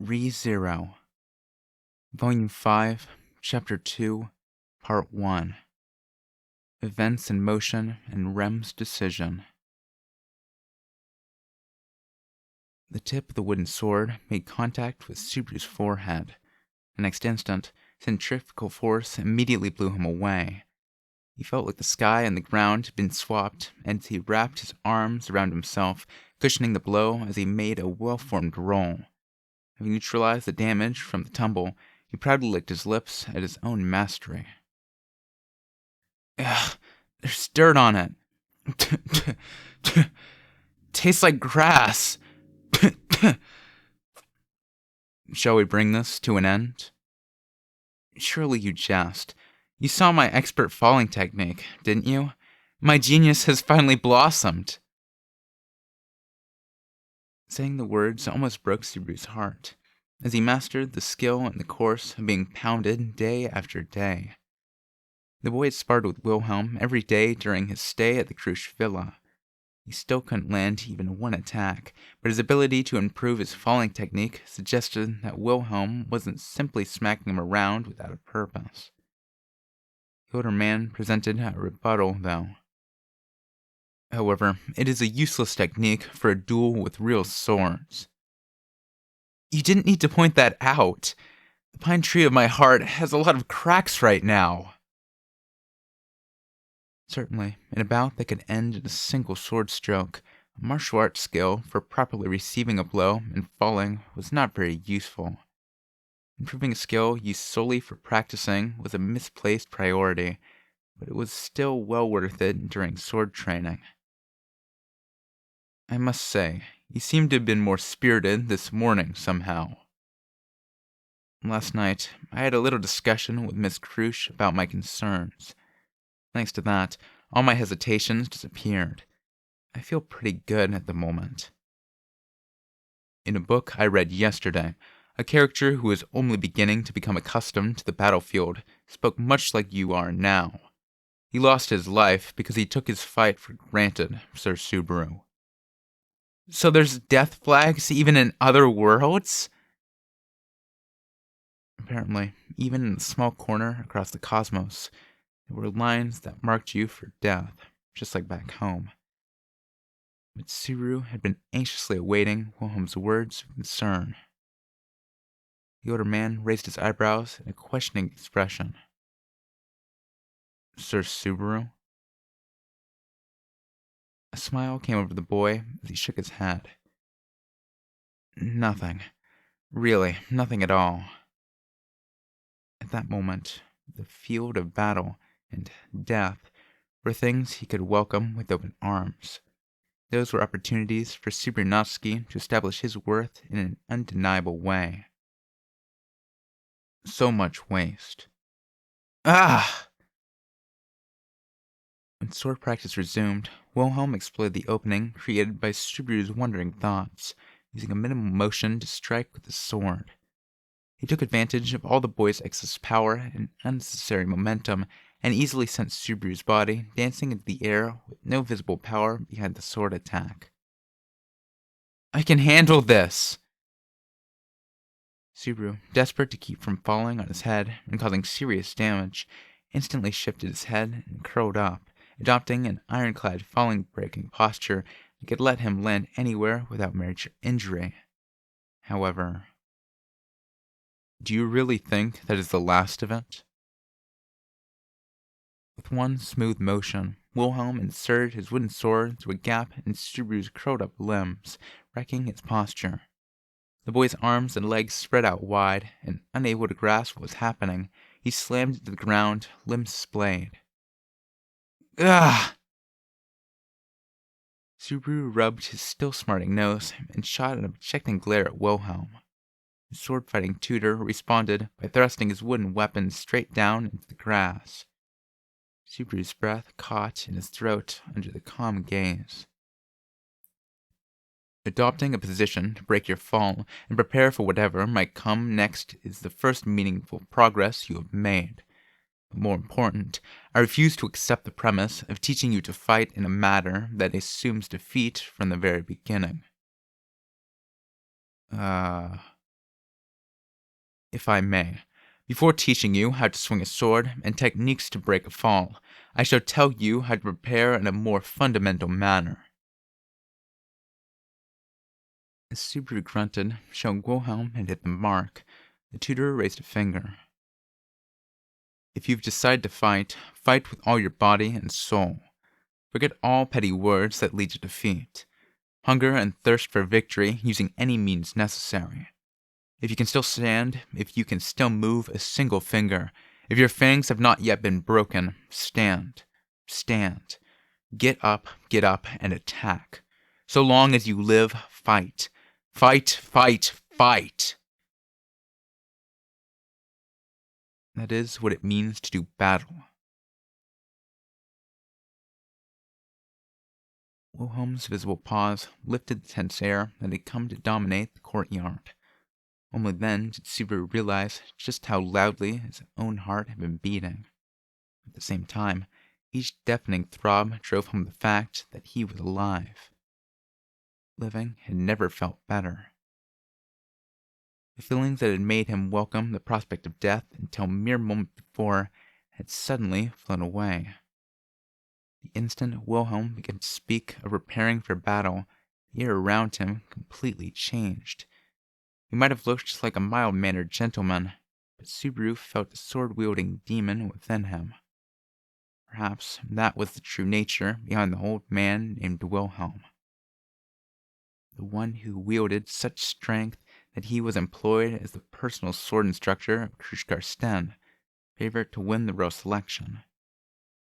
Re-Zero, Volume 5, Chapter 2, Part 1. Events in Motion and Rem's Decision. The tip of the wooden sword made contact with Subaru's forehead. The next instant, centrifugal force immediately blew him away. He felt like the sky and the ground had been swapped, and he wrapped his arms around himself, cushioning the blow as he made a well-formed roll. Having neutralized the damage from the tumble, he proudly licked his lips at his own mastery. Ugh, there's dirt on it. Tastes like grass. Shall we bring this to an end? Surely you jest. You saw my expert falling technique, didn't you? My genius has finally blossomed. Saying the words almost broke Subaru's heart, as he mastered the skill and the course of being pounded day after day. The boy had sparred with Wilhelm every day during his stay at the Krusch villa. He still couldn't land even one attack, but his ability to improve his falling technique suggested that Wilhelm wasn't simply smacking him around without a purpose. The older man presented a rebuttal, though. However, it is a useless technique for a duel with real swords. You didn't need to point that out. The pine tree of my heart has a lot of cracks right now. Certainly, in a bout that could end in a single sword stroke, a martial arts skill for properly receiving a blow and falling was not very useful. Improving a skill used solely for practicing was a misplaced priority, but it was still well worth it during sword training. I must say, you seem to have been more spirited this morning somehow. Last night, I had a little discussion with Miss Krusch about my concerns. Thanks to that, all my hesitations disappeared. I feel pretty good at the moment. In a book I read yesterday, a character who was only beginning to become accustomed to the battlefield spoke much like you are now. He lost his life because he took his fight for granted, Sir Subaru. So there's death flags even in other worlds? Apparently, even in the small corner across the cosmos, there were lines that marked you for death, just like back home. But Subaru had been anxiously awaiting Wilhelm's words of concern. The older man raised his eyebrows in a questioning expression. Sir Subaru? A smile came over the boy as he shook his head. Nothing. Really, nothing at all. At that moment, the field of battle and death were things he could welcome with open arms. Those were opportunities for Subrinovsky to establish his worth in an undeniable way. So much waste. Ah! When sword practice resumed, Wilhelm explored the opening created by Subaru's wandering thoughts, using a minimal motion to strike with his sword. He took advantage of all the boy's excess power and unnecessary momentum, and easily sent Subaru's body dancing into the air with no visible power behind the sword attack. I can handle this! Subaru, desperate to keep from falling on his head and causing serious damage, instantly shifted his head and curled up, adopting an ironclad falling-breaking posture that could let him land anywhere without major injury. However, do you really think that is the last of it? With one smooth motion, Wilhelm inserted his wooden sword through a gap in Subaru's curled-up limbs, wrecking his posture. The boy's arms and legs spread out wide, and unable to grasp what was happening, he slammed into the ground, limbs splayed. Ugh! Subaru rubbed his still-smarting nose and shot an objecting glare at Wilhelm. His sword-fighting tutor responded by thrusting his wooden weapon straight down into the grass. Subaru's breath caught in his throat under the calm gaze. Adopting a position to break your fall and prepare for whatever might come next is the first meaningful progress you have made. But more important, I refuse to accept the premise of teaching you to fight in a manner that assumes defeat from the very beginning. If I may, before teaching you how to swing a sword and techniques to break a fall, I shall tell you how to prepare in a more fundamental manner." As Subaru grunted, showing Wilhelm had hit the mark, the tutor raised a finger. "If you've decided to fight, fight with all your body and soul. Forget all petty words that lead to defeat. Hunger and thirst for victory using any means necessary. If you can still stand, if you can still move a single finger, if your fangs have not yet been broken, stand. Stand. Get up, and attack. So long as you live, fight. Fight, fight, fight!" That is what it means to do battle. Wilhelm's visible paws lifted the tense air that had come to dominate the courtyard. Only then did Subaru realize just how loudly his own heart had been beating. At the same time, each deafening throb drove home the fact that he was alive. Living had never felt better. The feelings that had made him welcome the prospect of death until a mere moment before had suddenly flown away. The instant Wilhelm began to speak of preparing for battle, the air around him completely changed. He might have looked like a mild-mannered gentleman, but Subaru felt the sword-wielding demon within him. Perhaps that was the true nature behind the old man named Wilhelm. The one who wielded such strength that he was employed as the personal sword instructor of Krushgarsten, favorite to win the royal selection.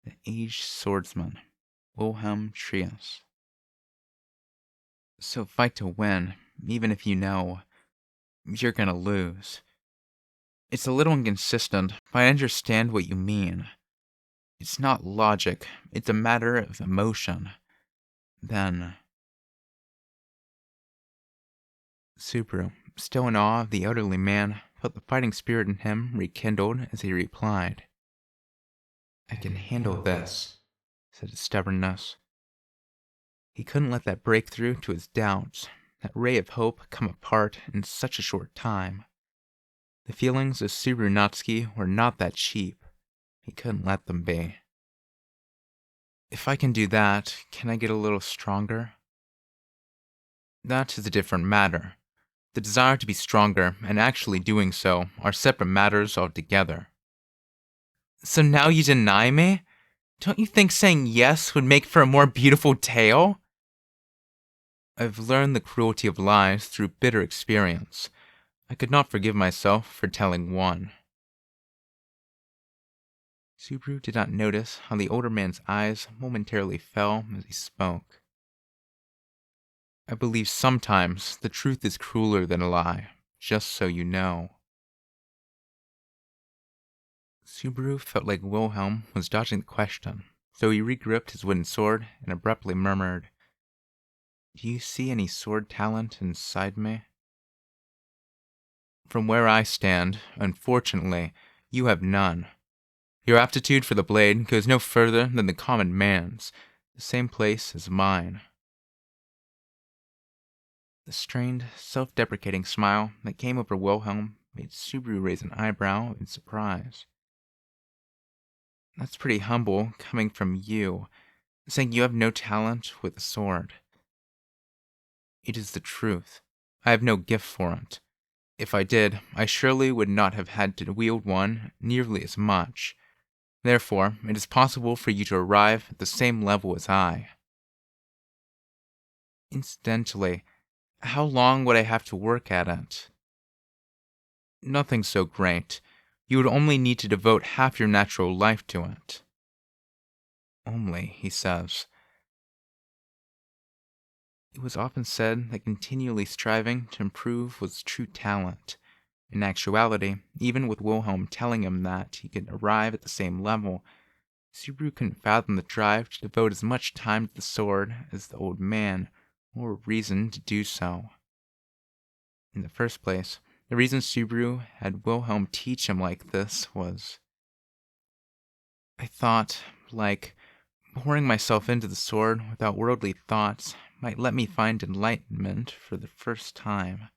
The aged swordsman, Wilhelm Trias. So fight to win, even if you know you're gonna lose. It's a little inconsistent, but I understand what you mean. It's not logic, it's a matter of emotion. Then Subaru, still in awe of the elderly man, felt the fighting spirit in him rekindled as he replied. "I can handle this," said his stubbornness. He couldn't let that breakthrough to his doubts, that ray of hope, come apart in such a short time. The feelings of Subaru Natsuki were not that cheap. He couldn't let them be. "If I can do that, can I get a little stronger?" "That is a different matter. The desire to be stronger and actually doing so are separate matters altogether." "So now you deny me? Don't you think saying yes would make for a more beautiful tale?" "I've learned the cruelty of lies through bitter experience. I could not forgive myself for telling one." Subaru did not notice how the older man's eyes momentarily fell as he spoke. "I believe sometimes the truth is crueler than a lie, just so you know." Subaru felt like Wilhelm was dodging the question, so he regripped his wooden sword and abruptly murmured, "Do you see any sword talent inside me?" "From where I stand, unfortunately, you have none. Your aptitude for the blade goes no further than the common man's, the same place as mine." The strained, self-deprecating smile that came over Wilhelm made Subaru raise an eyebrow in surprise. "That's pretty humble, coming from you, saying you have no talent with a sword." "It is the truth. I have no gift for it. If I did, I surely would not have had to wield one nearly as much. Therefore, it is possible for you to arrive at the same level as I." "Incidentally, how long would I have to work at it?" "Nothing so great. You would only need to devote half your natural life to it." "Only," he says. It was often said that continually striving to improve was true talent. In actuality, even with Wilhelm telling him that he could arrive at the same level, Subaru couldn't fathom the drive to devote as much time to the sword as the old man, or reason to do so. In the first place, the reason Subaru had Wilhelm teach him like this was, "I thought, like, pouring myself into the sword without worldly thoughts might let me find enlightenment for the first time."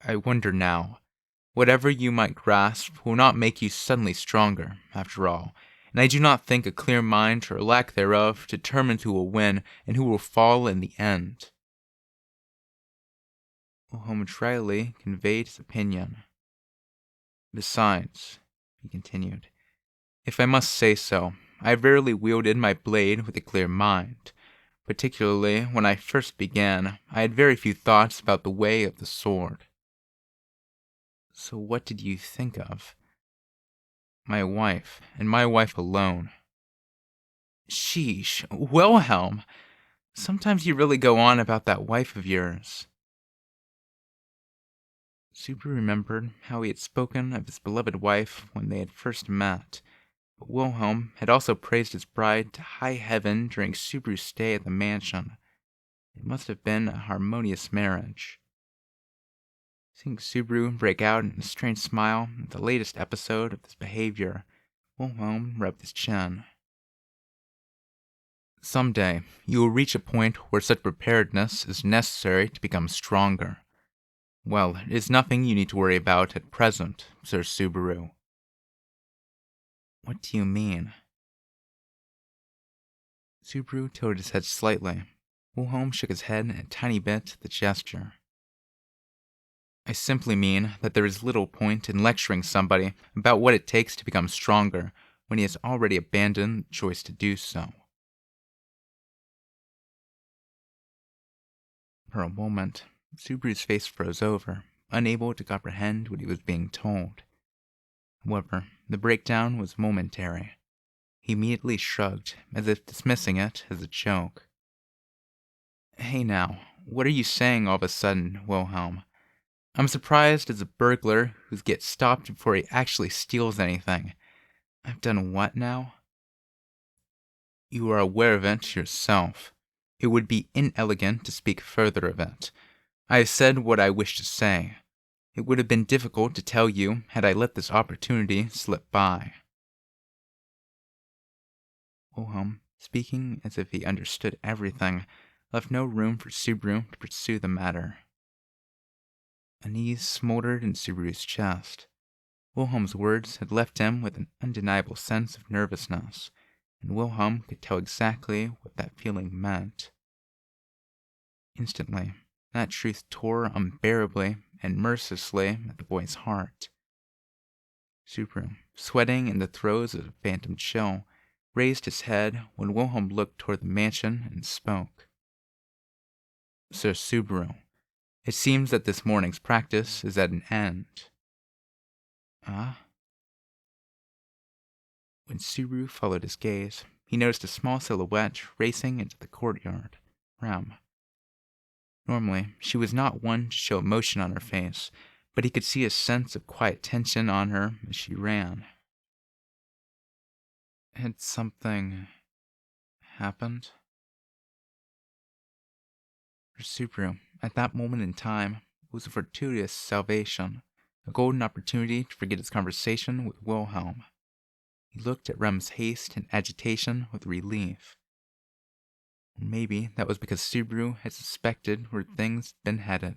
I wonder now. Whatever you might grasp will not make you suddenly stronger, after all, and I do not think a clear mind or lack thereof determines who will win and who will fall in the end. Wilhelm dryly conveyed his opinion. Besides, he continued, if I must say so, I have rarely wielded my blade with a clear mind. Particularly when I first began, I had very few thoughts about the way of the sword. So what did you think of? My wife, and my wife alone. Sheesh, Wilhelm! Sometimes you really go on about that wife of yours. Subaru remembered how he had spoken of his beloved wife when they had first met, but Wilhelm had also praised his bride to high heaven during Subaru's stay at the mansion. It must have been a harmonious marriage. Seeing Subaru break out in a strange smile at the latest episode of this behavior, Wilhelm rubbed his chin. Someday, you will reach a point where such preparedness is necessary to become stronger. Well, it is nothing you need to worry about at present, Sir Subaru. What do you mean? Subaru tilted his head slightly. Wilhelm shook his head a tiny bit at the gesture. I simply mean that there is little point in lecturing somebody about what it takes to become stronger when he has already abandoned the choice to do so. For a moment, Subaru's face froze over, unable to comprehend what he was being told. However, the breakdown was momentary. He immediately shrugged, as if dismissing it as a joke. Hey now, what are you saying all of a sudden, Wilhelm? I'm surprised as a burglar who gets stopped before he actually steals anything. I've done what now? You are aware of it yourself. It would be inelegant to speak further of it. I have said what I wish to say. It would have been difficult to tell you had I let this opportunity slip by. Wilhelm, speaking as if he understood everything, left no room for Subaru to pursue the matter. Unease smoldered in Subaru's chest. Wilhelm's words had left him with an undeniable sense of nervousness, and Wilhelm could tell exactly what that feeling meant. Instantly, that truth tore unbearably and mercilessly at the boy's heart. Subaru, sweating in the throes of a phantom chill, raised his head when Wilhelm looked toward the mansion and spoke. Sir Subaru, it seems that this morning's practice is at an end. Ah? When Subaru followed his gaze, he noticed a small silhouette racing into the courtyard. Rem. Normally, she was not one to show emotion on her face, but he could see a sense of quiet tension on her as she ran. Had something happened? For Subaru, at that moment in time, it was a fortuitous salvation, a golden opportunity to forget his conversation with Wilhelm. He looked at Rem's haste and agitation with relief. Maybe that was because Subaru had suspected where things had been headed.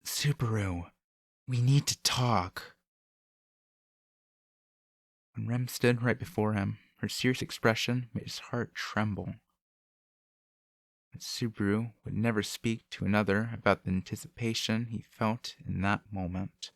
Subaru, we need to talk. When Rem stood right before him, her serious expression made his heart tremble. But Subaru would never speak to another about the anticipation he felt in that moment.